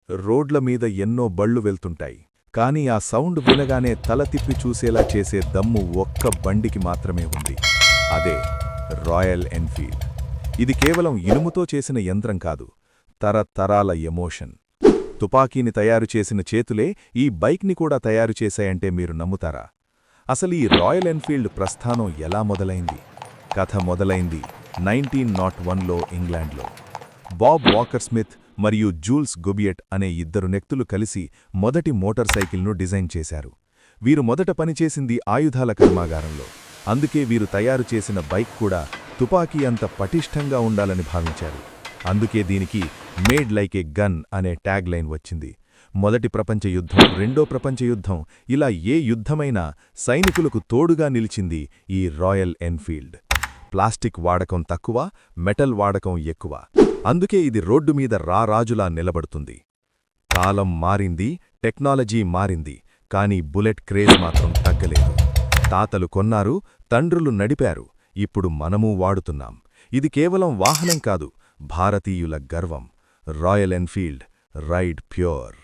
రోడ్ల మీద ఎన్నో బళ్ళు వెళ్తుంటాయి, కానీ ఆ సౌండ్ వినగానే తల తిప్పి చూసేలా చేసే దమ్ము ఒక్క బండికి మాత్రమే ఉంది. అదే రాయల్ ఎన్ఫీల్డ్. ఇది కేవలం ఇనుముతో చేసిన యంత్రం కాదు, తరతరాల ఎమోషన్. తుపాకీని తయారు చేసిన చేతులే ఈ బైక్ని కూడా తయారు చేశాయంటే మీరు నమ్ముతారా? అసలు ఈ రాయల్ ఎన్ఫీల్డ్ ప్రస్థానం ఎలా మొదలైంది? కథ మొదలైంది 1901లో ఇంగ్లాండ్లో. బాబ్ వాకర్ స్మిత్ మరియు జూల్స్ గొబియట్ అనే ఇద్దరు వ్యక్తులు కలిసి మొదటి మోటార్ సైకిల్ను డిజైన్ చేశారు. వీరు మొదట పనిచేసింది ఆయుధాల కర్మాగారంలో. అందుకే వీరు తయారు చేసిన బైక్ కూడా తుపాకీ అంత పటిష్టంగా ఉండాలని భావించారు. అందుకే దీనికి మేడ్ లైక్ ఏ గన్ అనే ట్యాగ్ లైన్ వచ్చింది. మొదటి ప్రపంచ యుద్ధం, రెండో ప్రపంచ యుద్ధం, ఇలా ఏ యుద్ధమైనా సైనికులకు తోడుగా నిలిచింది ఈ రాయల్ ఎన్ఫీల్డ్. ప్లాస్టిక్ వాడకం తక్కువ, మెటల్ వాడకం ఎక్కువ. అందుకే ఇది రోడ్డు మీద రారాజులా నిలబడుతుంది. కాలం మారింది, టెక్నాలజీ మారింది, కానీ బుల్లెట్ క్రేజ్ మాత్రం తగ్గలేదు. తాతలు కొన్నారు, తండ్రులు నడిపారు, ఇప్పుడు మనమూ వాడుతున్నాం. ఇది కేవలం వాహనం కాదు, భారతీయుల గర్వం. Royal Enfield, ride pure.